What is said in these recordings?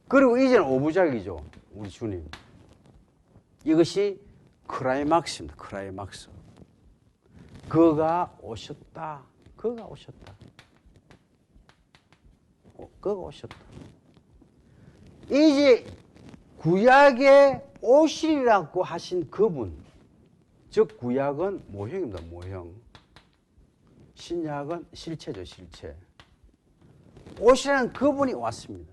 그리고 이제는 5부작이죠. 우리 주님. 이것이 클라이막스입니다. 클라이막스. 그가 오셨다. 그가 오셨다. 그가 오셨다. 이제 구약에 오시리라고 하신 그분, 즉 구약은 모형입니다. 모형. 신약은 실체죠. 실체. 오시라는 그분이 왔습니다.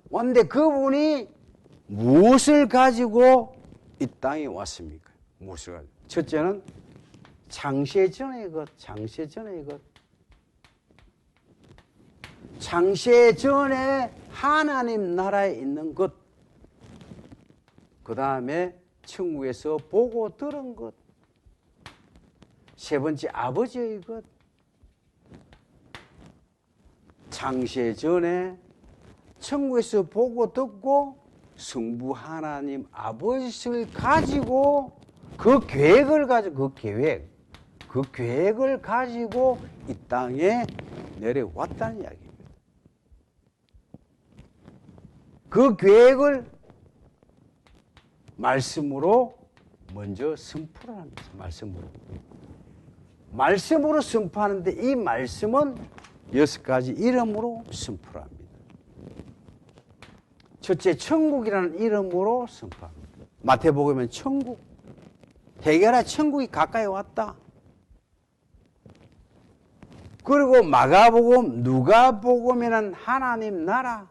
왔는데 그분이 무엇을 가지고 이 땅에 왔습니까? 무엇을 가지고? 첫째는 창세 전의 것, 창세 전의 것. 창세 전에 하나님 나라에 있는 것. 그 다음에 천국에서 보고 들은 것. 세 번째 아버지의 것. 창세 전에 천국에서 보고 듣고 성부 하나님 아버지를 가지고 그 계획을 가지고 그 계획을 가지고 이 땅에 내려왔다는 이야기입니다. 그 계획을 말씀으로 먼저 선포를 합니다. 말씀으로 선포하는데 이 말씀은 6가지 이름으로 선포를 합니다. 첫째, 천국이라는 이름으로 선포합니다. 마태복음은 천국, 해결하 천국이 가까이 왔다. 그리고 마가복음, 누가복음에는 하나님 나라.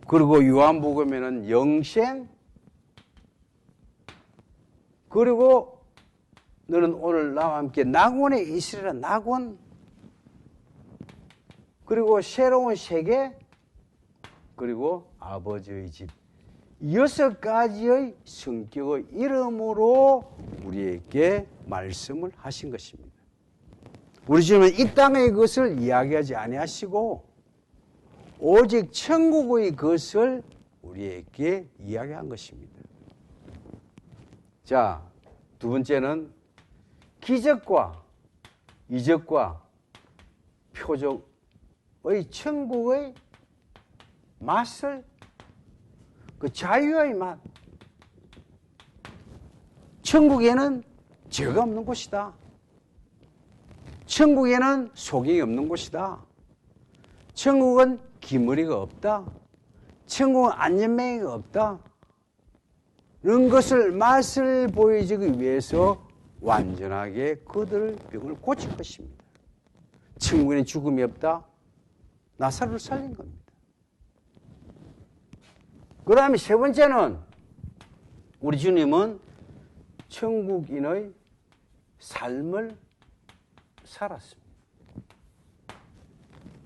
그리고 요한복음에는 영생. 그리고 너는 오늘 나와 함께 낙원에 있으리라. 낙원. 그리고 새로운 세계. 그리고 아버지의 집. 6가지의 성격의 이름으로 우리에게 말씀을 하신 것입니다. 우리 주님은 이 땅의 것을 이야기하지 아니하시고 오직 천국의 것을 우리에게 이야기한 것입니다. 자, 두 번째는 기적과 이적과 표적의 천국의 맛을, 그 자유의 맛. 천국에는 죄가 없는 곳이다. 천국에는 속임이 없는 곳이다. 천국은 기머리가 없다. 천국은 안전뱅이가 없다. 이런 것을 맛을 보여주기 위해서 완전하게 그들의 병을 고칠 것입니다. 천국에는 죽음이 없다. 나사로를 살린 겁니다. 그 다음에 세 번째는 우리 주님은 천국인의 삶을 살았습니다.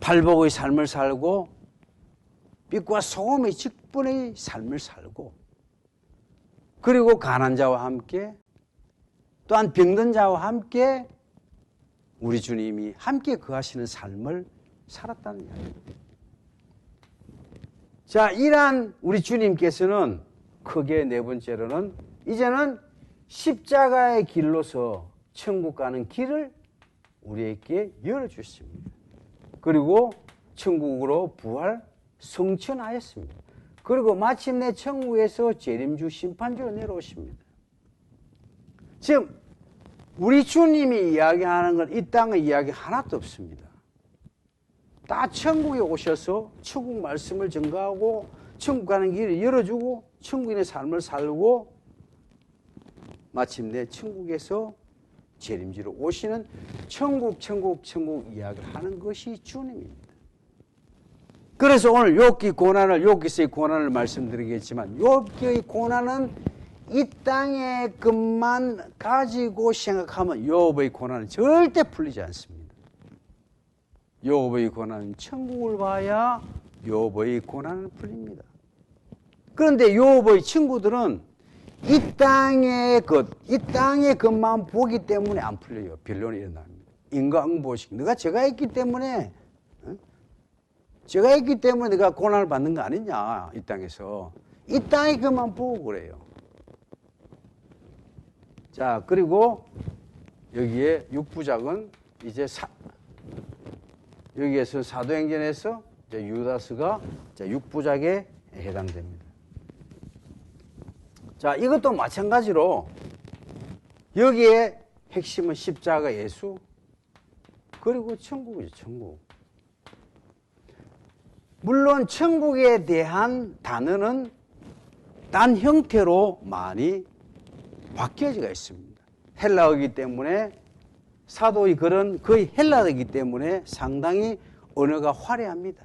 팔복의 삶을 살고 빛과 소금의 직분의 삶을 살고 그리고 가난한 자와 함께 또한 병든 자와 함께 우리 주님이 함께 거하시는 삶을 살았다는 이야기입니다. 자, 이러한 우리 주님께서는 크게 네 번째로는 이제는 십자가의 길로서 천국 가는 길을 우리에게 열어주셨습니다. 그리고 천국으로 부활 성천하였습니다. 그리고 마침내 천국에서 재림주 심판주로 내려오십니다. 지금 우리 주님이 이야기하는 건 이 땅의 이야기 하나도 없습니다. 다 천국에 오셔서 천국 말씀을 전가하고 천국 가는 길을 열어주고 천국인의 삶을 살고 마침내 천국에서 재림지로 오시는 천국 이야기를 하는 것이 주님입니다. 그래서 오늘 욥기서의 고난을 말씀드리겠지만 욥기의 고난은 이 땅의 것만 가지고 생각하면 욥의 고난은 절대 풀리지 않습니다. 욥의 고난은 천국을 봐야 욥의 고난은 풀립니다. 그런데 욥의 친구들은 이 땅의 것만 보기 때문에 안 풀려요. 변론이 일어납니다. 인간보식. 제가 있기 때문에 내가 고난을 받는 거 아니냐, 이 땅에서. 이 땅의 것만 보고 그래요. 자, 그리고 여기에 6부작은 이제 여기에서 사도행전에서 유다스가 육부작에 해당됩니다. 자, 이것도 마찬가지로 여기에 핵심은 십자가 예수, 그리고 천국이죠, 천국. 물론 천국에 대한 단어는 딴 형태로 많이 바뀌어지가 있습니다. 헬라어이기 때문에 사도의 글은 거의 헬라어이기 때문에 상당히 언어가 화려합니다.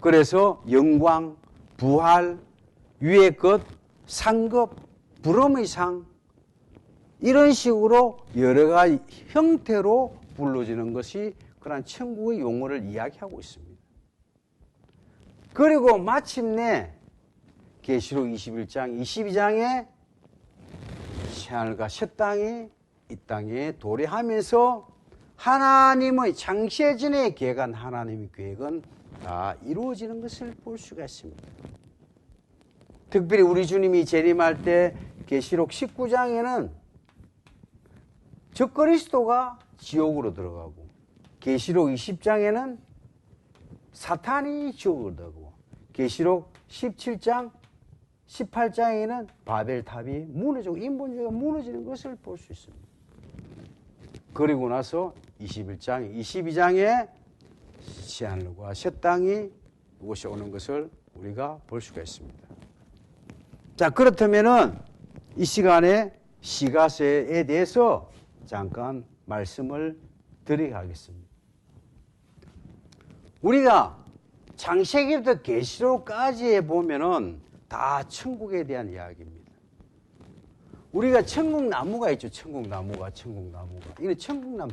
그래서 영광, 부활, 위의 것, 상급, 부름의 상, 이런 식으로 여러 가지 형태로 불러지는 것이 그런 천국의 용어를 이야기하고 있습니다. 그리고 마침내 계시록 21장, 22장에 새하늘과 새 땅이 이 땅에 도래하면서 하나님의 창세전에 계획한 하나님의 계획은 다 이루어지는 것을 볼 수가 있습니다. 특별히 우리 주님이 재림할 때 계시록 19장에는 적그리스도가 지옥으로 들어가고, 계시록 20장에는 사탄이 지옥으로 들어가고, 계시록 17장, 18장에는 바벨탑이 무너지고 인본주의가 무너지는 것을 볼 수 있습니다. 그리고 나서 21장, 22장에 새하늘과 새 땅이 이곳에 오는 것을 우리가 볼 수가 있습니다. 자, 그렇다면은 이 시간에 시가세에 대해서 잠깐 말씀을 드리겠습니다. 우리가 창세기부터 계시록까지 보면은 다 천국에 대한 이야기입니다. 우리가 천국나무가 있죠. 천국나무가. 이게 천국나무.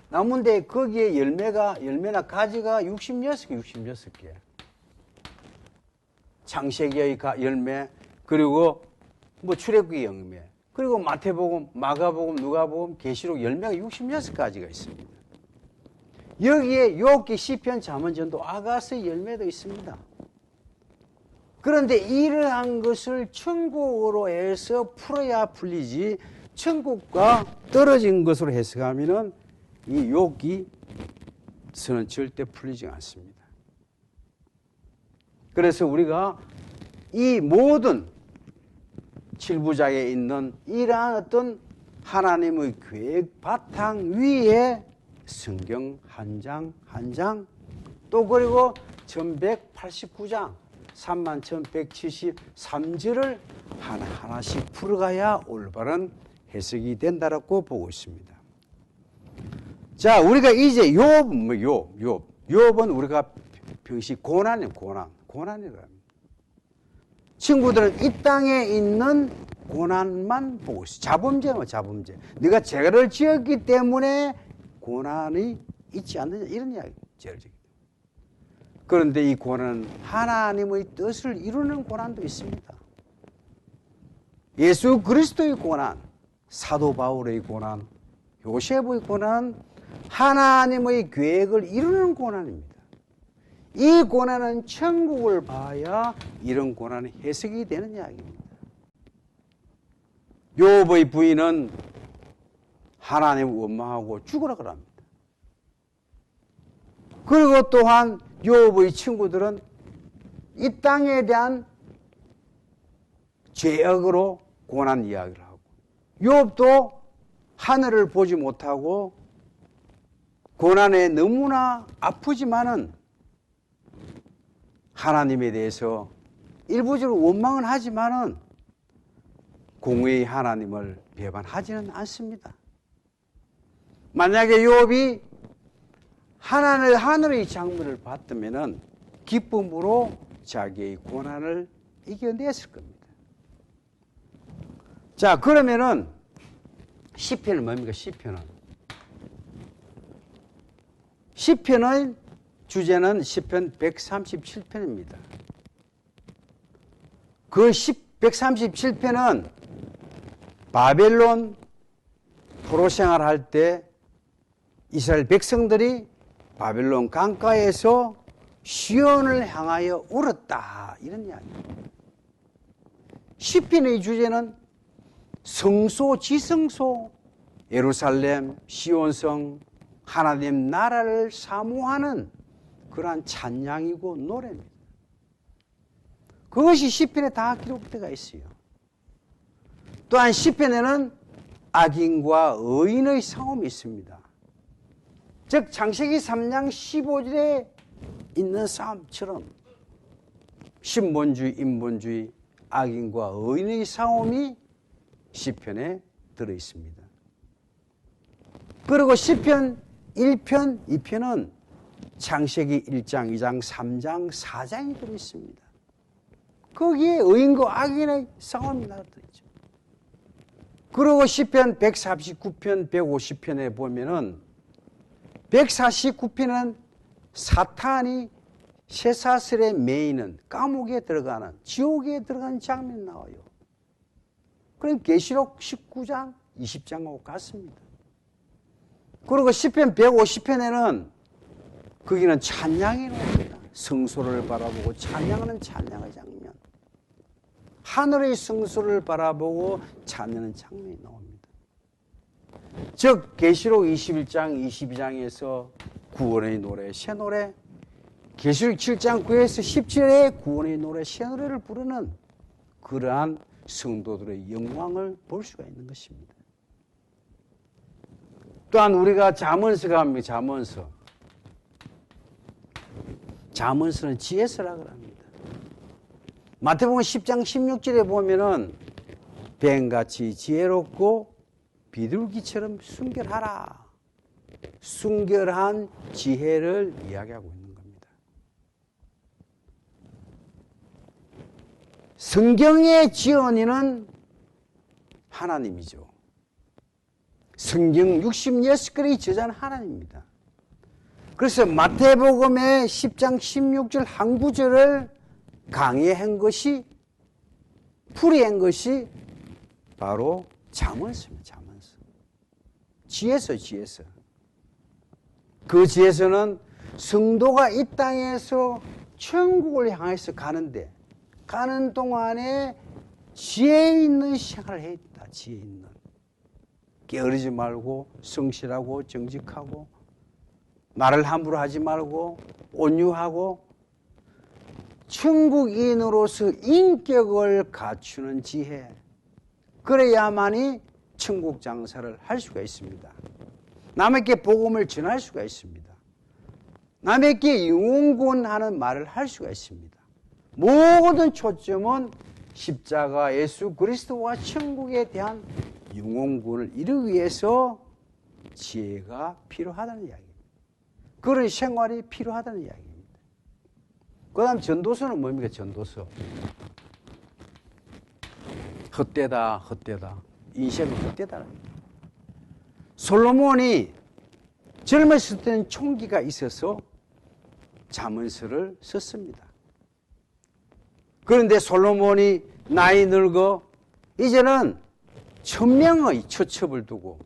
나무인데 거기에 열매나 가지가 66개. 창세기의 열매, 그리고 뭐 출애굽기 열매, 그리고 마태복음, 마가복음, 누가복음, 계시록 열매가 66가지가 있습니다. 여기에 욥기, 시편, 잠언, 전도, 아가서 열매도 있습니다. 그런데 이러한 것을 천국으로 해서 풀어야 풀리지, 천국과 떨어진 것으로 해석하면은 이 욥기서는 절대 풀리지 않습니다. 그래서 우리가 이 모든 7부작에 있는 이러한 어떤 하나님의 계획 바탕 위에 성경 한 장 한 장, 또 그리고 1189장 31,173절을 하나하나씩 풀어가야 올바른 해석이 된다라고 보고 있습니다. 자, 우리가 이제 욥은 우리가 평시 고난이라고 합니다. 친구들은 이 땅에 있는 고난만 보고 있어요. 자범죄. 네가 죄를 지었기 때문에 고난이 있지 않느냐, 이런 이야기. 죄를 지었기 때문에. 그런데 이 고난은 하나님의 뜻을 이루는 고난도 있습니다. 예수 그리스도의 고난, 사도 바울의 고난, 요셉의 고난, 하나님의 계획을 이루는 고난입니다. 이 고난은 천국을 봐야 이런 고난이 해석이 되는 이야기입니다. 욥의 부인은 하나님을 원망하고 죽으라 그럽니다. 그리고 또한 욥의 친구들은 이 땅에 대한 죄악으로 고난 이야기를 하고, 욥도 하늘을 보지 못하고 고난에 너무나 아프지만은 하나님에 대해서 일부적으로 원망은 하지만은 공의의 하나님을 배반하지는 않습니다. 만약에 욥이 하늘의 장문을 받으면은 기쁨으로 자기의 고난을 이겨냈을 겁니다. 자, 그러면은 시편은 뭡니까? 시편의 주제는 시편 137편입니다. 그 137편은 바벨론 포로 생활할 때 이스라엘 백성들이 바벨론 강가에서 시온을 향하여 울었다, 이런 이야기입니다. 시편의 주제는 성소, 지성소, 예루살렘, 시온성, 하나님 나라를 사모하는 그러한 찬양이고 노래입니다. 그것이 시편에 다 기록되어 있어요. 또한 시편에는 악인과 의인의 싸움이 있습니다. 즉 창세기 3장 15절에 있는 싸움처럼 신본주의, 인본주의, 악인과 의인의 싸움이 시편에 들어있습니다. 그리고 시편 1편, 2편은 창세기 1장, 2장, 3장, 4장이 들어있습니다. 거기에 의인과 악인의 싸움이 나타있죠. 그리고 시편 149편, 150편에 보면은 149편은 사탄이 쇠사슬에 매이는 감옥에 들어가는 지옥에 들어가는 장면이 나와요. 그럼 계시록 19장, 20장하고 같습니다. 그리고 시편 150편에는 거기는 찬양이 나옵니다. 성소를 바라보고 찬양하는 찬양의 장면. 하늘의 성소를 바라보고 찬양하는 장면이 나옵니다. 즉 계시록 21장, 22장에서 구원의 노래, 새 노래, 계시록 7장 9에서 17절에 구원의 노래, 새 노래를 부르는 그러한 성도들의 영광을 볼 수가 있는 것입니다. 또한 우리가 잠언서가 합니다. 잠언서는 지혜서라고 합니다. 마태복음 10장 16절에 보면은 뱀같이 지혜롭고 비둘기처럼 순결하라. 순결한 지혜를 이야기하고 있는 겁니다. 성경의 지언인은 하나님이죠. 성경 66권의 저자는 하나님입니다. 그래서 마태복음의 10장 16절 한 구절을 강의한 것이, 풀이한 것이 바로 잠언서입니다. 잠언서. 지혜서. 그 지혜서는 성도가 이 땅에서 천국을 향해서 가는 동안에 지혜 있는 생활을 해야 된다. 지혜 있는. 게으르지 말고 성실하고 정직하고 말을 함부로 하지 말고 온유하고 천국인으로서 인격을 갖추는 지혜. 그래야만이 천국 장사를 할 수가 있습니다. 남에게 복음을 전할 수가 있습니다. 남에게 영혼구원하는 말을 할 수가 있습니다. 모든 초점은 십자가 예수 그리스도와 천국에 대한 영혼구원을 이루기 위해서 지혜가 필요하다는 이야기입니다. 그런 생활이 필요하다는 이야기입니다. 그 다음 전도서는 뭡니까? 전도서. 헛되다. 인생은 헛되다. 솔로몬이 젊었을 때는 총기가 있어서 잠언서를 썼습니다. 그런데 솔로몬이 나이 늙어 이제는 천명의 처첩을 두고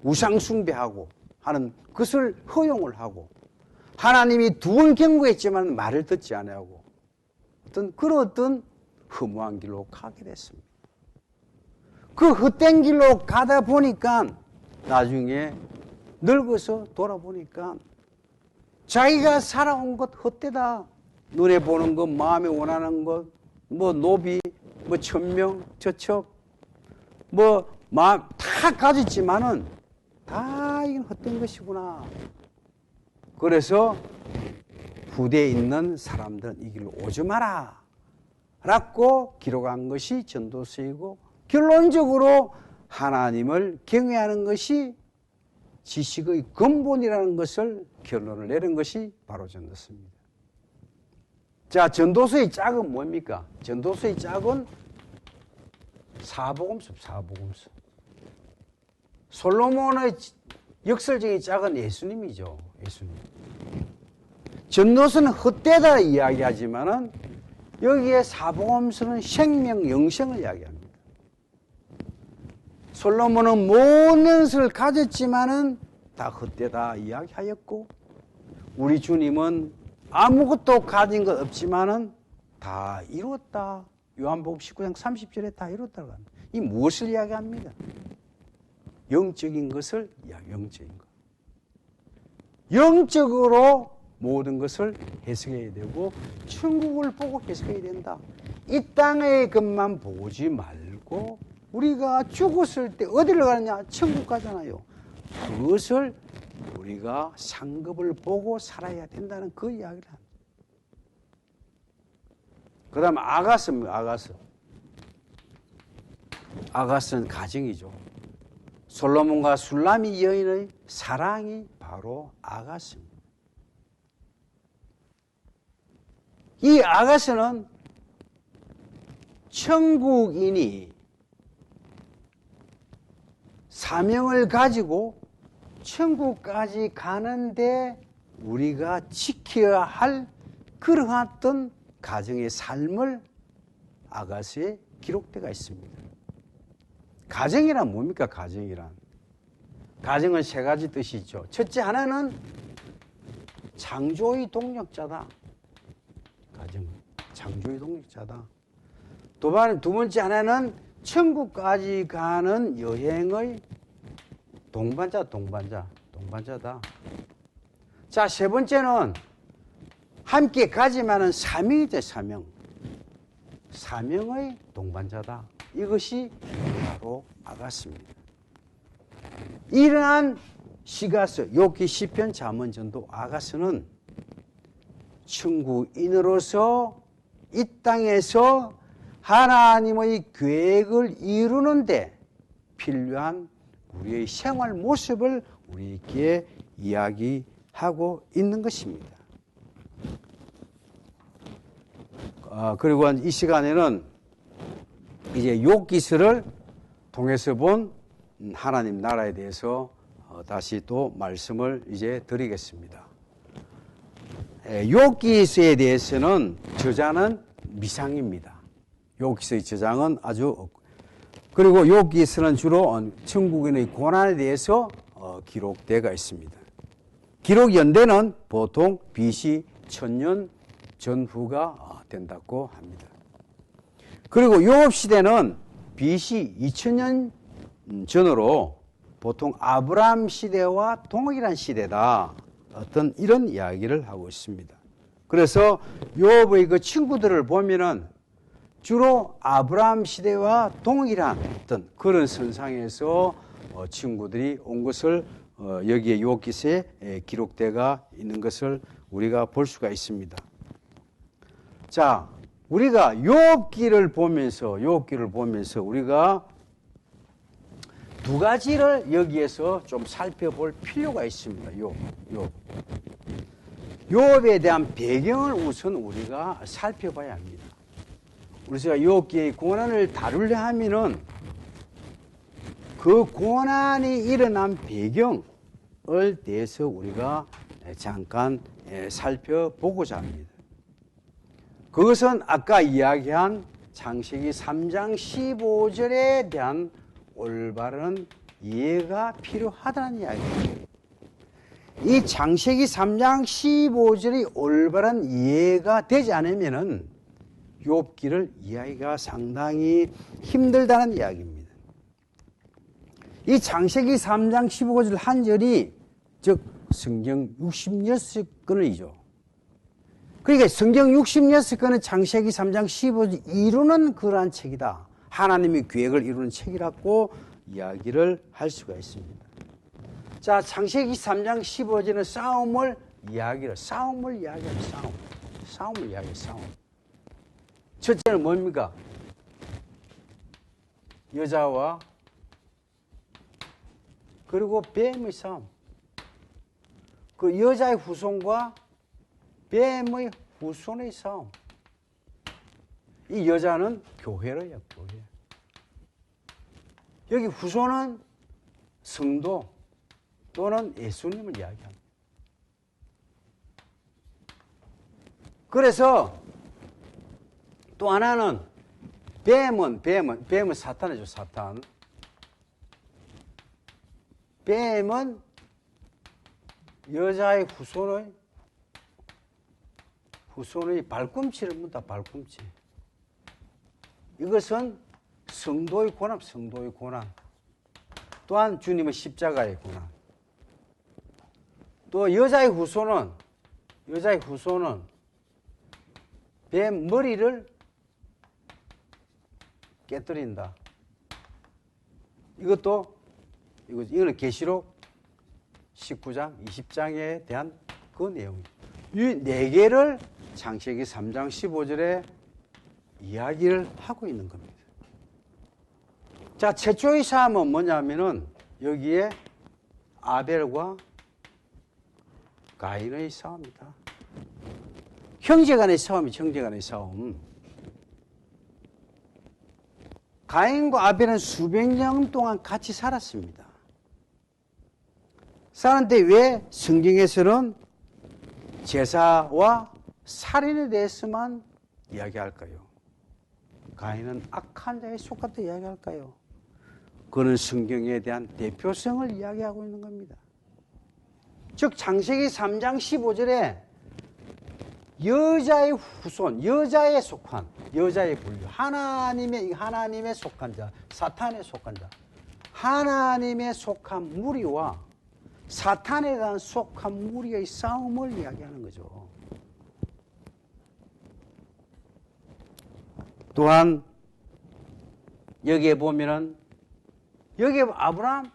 우상숭배하고 하는 것을 허용을 하고 하나님이 두 번 경고했지만 말을 듣지 않아하고 어떤 허무한 길로 가게 됐습니다. 그 헛된 길로 가다 보니까 나중에 늙어서 돌아보니까 자기가 살아온 것 헛되다. 눈에 보는 것, 마음에 원하는 것, 뭐 노비, 뭐 천명, 처첩, 뭐 마음 다 가졌지만은 다 이건 헛된 것이구나. 그래서 후대에 있는 사람들은 이 길로 오지 마라 라고 기록한 것이 전도서이고, 결론적으로 하나님을 경외하는 것이 지식의 근본이라는 것을 결론을 내린 것이 바로 전도서입니다. 자, 전도서의 짝은 뭡니까? 전도서의 짝은 사복음서. 솔로몬의 역설적인 짝은 예수님이죠. 예수님. 전도서는 헛되다 이야기하지만은 여기에 사복음서는 생명, 영생을 이야기합니다. 솔로몬은 모든 것을 가졌지만은 다 헛되다 이야기하였고, 우리 주님은 아무것도 가진 것 없지만은 다 이뤘다. 요한복음 19장 30절에 다 이뤘다고 합니다. 이 무엇을 이야기합니다? 영적인 것을 영적인 것. 영적으로 모든 것을 해석해야 되고 천국을 보고 해석해야 된다. 이 땅의 것만 보지 말고 우리가 죽었을 때 어디를 가느냐? 천국 가잖아요. 그것을 우리가 상급을 보고 살아야 된다는 그 이야기를 합니다. 그 다음 아가스입니다. 아가스는 가정이죠. 솔로몬과 술람이 여인의 사랑이 바로 아가스입니다. 이 아가스는 천국인이 사명을 가지고 천국까지 가는데 우리가 지켜야 할 그러한 어떤 가정의 삶을 아가스에 기록되어 있습니다. 가정이란 뭡니까? 가정이란. 가정은 세 가지 뜻이 있죠. 첫째 하나는 창조의 동력자다. 가정, 창조의 동력자다. 두 번째 하나는 천국까지 가는 여행의 동반자다. 자, 세 번째는 함께 가지만은 사명이죠, 사명. 사명의 동반자다. 이것이 바로 아가스입니다. 이러한 시가서, 욥기, 시편, 잠언, 전도, 아가스는 천국인으로서 이 땅에서 하나님의 계획을 이루는데 필요한 우리의 생활 모습을 우리에게 이야기하고 있는 것입니다. 그리고 이 시간에는 이제 욥기서를 통해서 본 하나님 나라에 대해서 다시 또 말씀을 이제 드리겠습니다. 욥기서에 대해서는 저자는 미상입니다. 욥기서의 저장은 아주 그리고 욥기서는 주로 천국인의 고난에 대해서 기록되어 있습니다. 기록 연대는 보통 BC 1000년 전후가 된다고 합니다. 그리고 욥 시대는 BC 2000년 전으로 보통 아브라함 시대와 동일한 시대다. 어떤 이런 이야기를 하고 있습니다. 그래서 욥의 그 친구들을 보면은 주로 아브라함 시대와 동일한 어떤 그런 선상에서 친구들이 온 것을 여기에 욥기서에 기록되어 있는 것을 우리가 볼 수가 있습니다. 자, 우리가 욥기를 보면서 우리가 두 가지를 여기에서 좀 살펴볼 필요가 있습니다. 욥에 대한 배경을 우선 우리가 살펴봐야 합니다. 우리가 욥기의 고난을 다루려 하면은 그 고난이 일어난 배경을 대해서 우리가 잠깐 살펴보고자 합니다. 그것은 아까 이야기한 창세기 3장 15절에 대한 올바른 이해가 필요하다는 이야기입니다. 이 창세기 3장 15절이 올바른 이해가 되지 않으면은 욥기를 이해하기가 상당히 힘들다는 이야기입니다. 이 창세기 3장 15절 한 절이 즉 성경 66권이죠. 그러니까 성경 66권은 창세기 3장 15절 이루는 그러한 책이다. 하나님의 계획을 이루는 책이라고 이야기를 할 수가 있습니다. 자, 창세기 3장 15절은 싸움을 이야기합니다. 싸움을 이야기해요. 첫째는 뭡니까? 여자와 그리고 뱀의 싸움. 그 여자의 후손과 뱀의 후손의 싸움. 이 여자는 교회로요, 교회. 여기 후손은 성도 또는 예수님을 이야기합니다. 그래서 또 하나는 뱀은 사탄이죠, 사탄. 뱀은 여자의 후손의 발꿈치를 문다, 발꿈치. 이것은 성도의 고난. 또한 주님의 십자가의 고난. 또 여자의 후손은 뱀 머리를 깨뜨린다. 이거는 계시록 19장, 20장에 대한 그 내용입니다. 이 네 개를 창세기 3장 15절에 이야기를 하고 있는 겁니다. 자, 최초의 싸움은 뭐냐면은 여기에 아벨과 가인의 싸움이다. 형제간의 싸움. 가인과 아벨은 수백 년 동안 같이 살았습니다. 사는데 왜 성경에서는 제사와 살인에 대해서만 이야기할까요? 가인은 악한 자에 속았다 이야기할까요? 그는 성경에 대한 대표성을 이야기하고 있는 겁니다. 즉 창세기 3장 15절에 여자의 후손, 여자에 속한, 여자의 분류, 하나님의 속한 자, 사탄에 속한 자, 하나님에 속한 무리와 사탄에 대한 속한 무리의 싸움을 이야기하는 거죠. 또한 여기에 보면은 여기에 아브라함,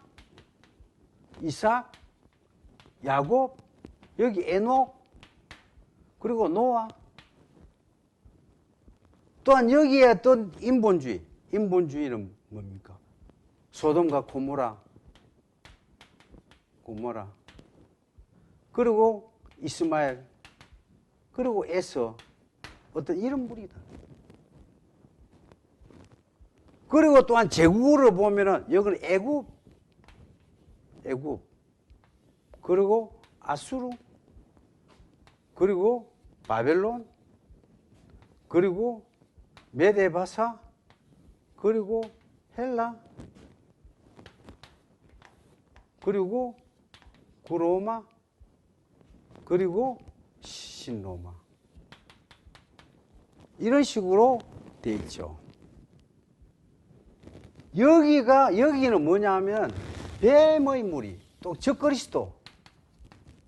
이삭, 야곱, 여기 에녹, 그리고 노아. 또한 여기에 어떤 인본주의는 뭡니까? 소돔과 고모라. 그리고 이스마엘, 그리고 에서, 어떤 이런 무리다. 그리고 또한 제국으로 보면은 여기는 애굽, 그리고 아수르, 그리고 바벨론, 그리고 메데바사, 그리고 헬라, 그리고 구로마, 그리고 신로마. 이런 식으로 되어 있죠. 여기는 뭐냐면 뱀의 무리, 또 적그리스도,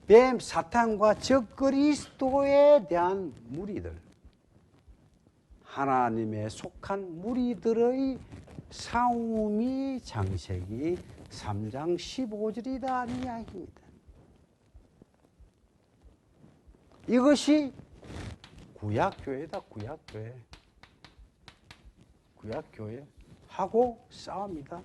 뱀 사탄과 적그리스도에 대한 무리들, 하나님에 속한 무리들의 싸움이 창세기 3장 15절이다 이야기입니다. 이것이 구약교회다. 구약교회 하고 싸웁니다.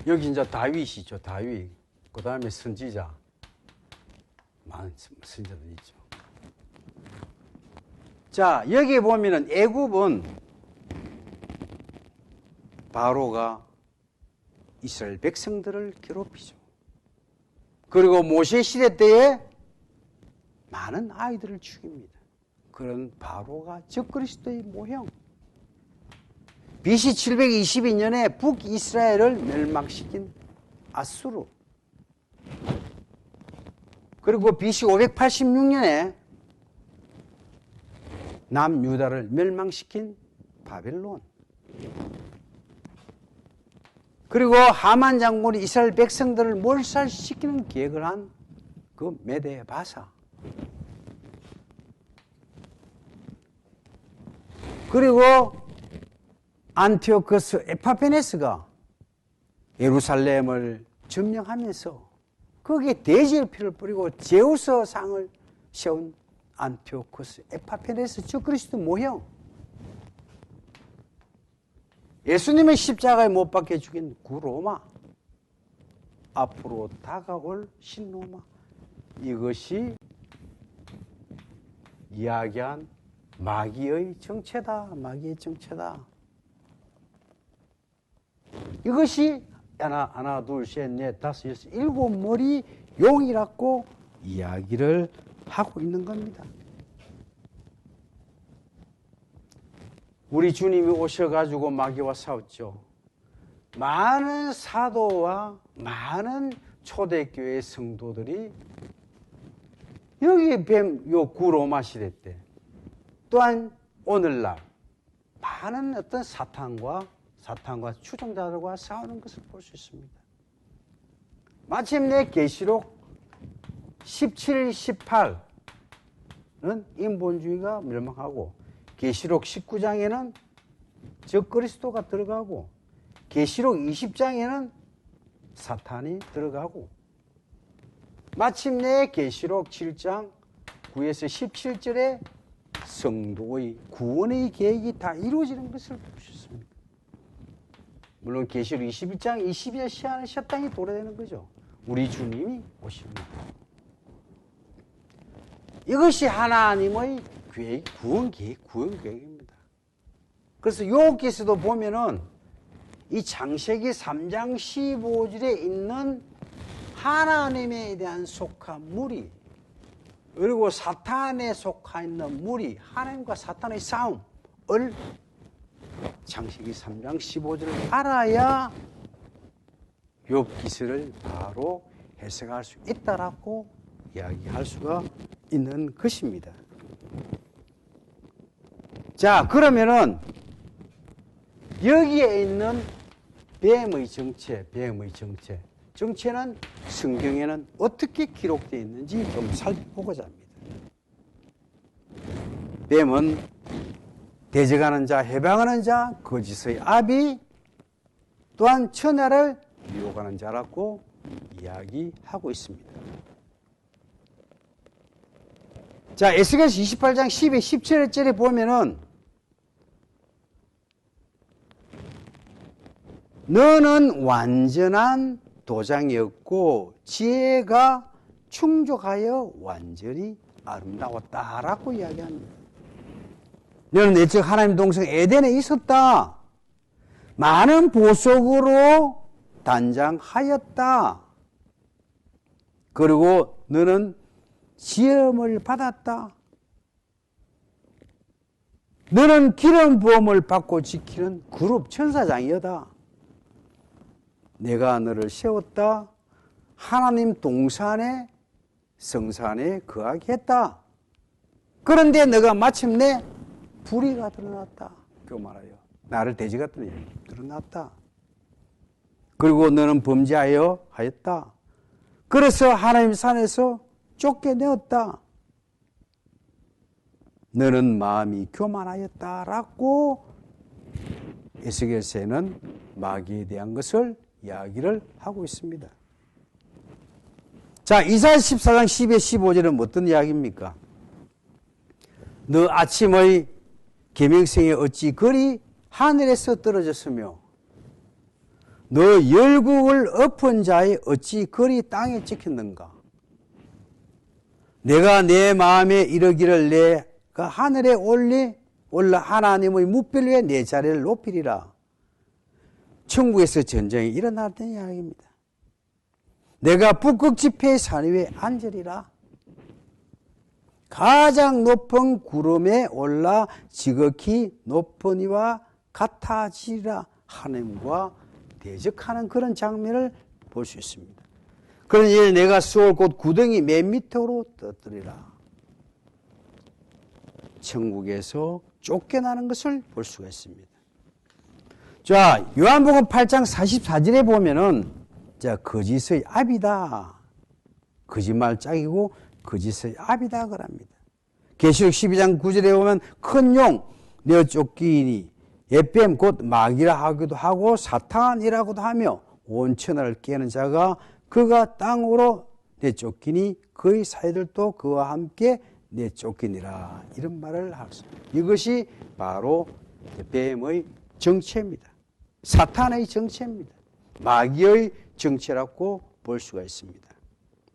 여기 이제 다윗이죠. 다윗. 그 다음에 선지자. 많은 선지자들 있죠. 자, 여기 보면은 애굽은 바로가 이스라엘 백성들을 괴롭히죠. 그리고 모세 시대 때에 많은 아이들을 죽입니다. 그런 바로가 적그리스도의 모형. BC 722년에 북이스라엘을 멸망시킨 아수르. 그리고 BC 586년에 남유다를 멸망시킨 바벨론. 그리고 하만 장군이 이스라엘 백성들을 몰살시키는 계획을 한 그 메대 바사. 그리고 안티오코스 에파페네스가 예루살렘을 점령하면서 거기에 돼지의 피를 뿌리고 제우스 상을 세운 안티오코스 에파페네스 적그리스도 모형. 예수님의 십자가에 못 박혀 죽인 구로마. 앞으로 다가올 신로마. 이것이 이야기한 마귀의 정체다. 이것이 하나, 둘, 셋, 넷, 다섯, 여섯, 일곱 머리 용이라고 이야기를 하고 있는 겁니다. 우리 주님이 오셔가지고 마귀와 싸웠죠. 많은 사도와 많은 초대교회 성도들이 여기 구로마 시대 때 또한 오늘날 많은 어떤 사탄과 추종자들과 싸우는 것을 볼 수 있습니다. 마침내 계시록 17, 18은 인본주의가 멸망하고 계시록 19장에는 적그리스도가 들어가고 계시록 20장에는 사탄이 들어가고 마침내 계시록 7장 9에서 17절에 성도의 구원의 계획이 다 이루어지는 것을 보셨습니다. 물론 계시록 21장 22절 시한의 셔땅이 도래되는 거죠. 우리 주님이 오십니다. 이것이 하나님의 계획, 구원 계획입니다. 그래서 욥기서도 보면은 이 창세기 3장 15절에 있는 하나님에 대한 속한 무리, 그리고 사탄에 속하 있는 무리, 하나님과 사탄의 싸움을 창세기 3장 15절을 알아야 욥기서를 바로 해석할 수 있다라고 이야기할 수가 있는 것입니다. 자, 그러면은 여기에 있는 뱀의 정체, 정체는 성경에는 어떻게 기록되어 있는지 좀 살펴보고자 합니다. 뱀은 대적하는 자, 해방하는 자, 거짓의 아비, 또한 천하를 유혹하는 자라고 이야기하고 있습니다. 자, 에스겔서 28장 10에 17절에 보면은 너는 완전한 도장이었고 지혜가 충족하여 완전히 아름다웠다라고 이야기합니다. 너는 내적 하나님 동성 에덴에 있었다. 많은 보석으로 단장하였다. 그리고 너는 지음을 받았다. 너는 기름 부음을 받고 지키는 그룹 천사장이었다. 내가 너를 세웠다. 하나님 동산에 성산에 거하게 했다. 그런데 너가 마침내 불의가 드러났다. 그 말하여 나를 대적했더니 드러났다. 그리고 너는 범죄하였다. 그래서 하나님 산에서 쫓겨내었다. 너는 마음이 교만하였다라고 에스겔서에는 마귀에 대한 것을 이야기를 하고 있습니다. 자, 이사야 14장 10에 15절은 어떤 이야기입니까? 너 아침의 계명성이 어찌 그리 하늘에서 떨어졌으며 너 열국을 엎은 자의 어찌 그리 땅에 찍혔는가? 내가 내 마음에 이르기를 내가 하늘에 올라 하나님의 뭇별 위에 내 자리를 높이리라. 천국에서 전쟁이 일어났다는 이야기입니다. 내가 북극 지폐의 산 위에 앉으리라. 가장 높은 구름에 올라 지극히 높은 이와 같아지리라. 하나님과 대적하는 그런 장면을 볼 수 있습니다. 그러니 내가 수월 곧 구덩이 맨 밑으로 떠뜨리라. 천국에서 쫓겨나는 것을 볼 수가 있습니다. 자, 요한복음 8장 44절에 보면은 자, 거짓의 압이다. 거짓말 짝이고 거짓의 압이다 그럽니다. 계시록 12장 9절에 보면 큰 용 내어 쫓기니 옛뱀 곧 마귀라 하기도 하고 사탄이라고도 하며 온 천하를 깨는 자가 그가 땅으로 내쫓기니 그의 사이들도 그와 함께 내쫓기니라. 이런 말을 하셨습니다. 이것이 바로 뱀의 정체입니다. 사탄의 정체입니다. 마귀의 정체라고 볼 수가 있습니다.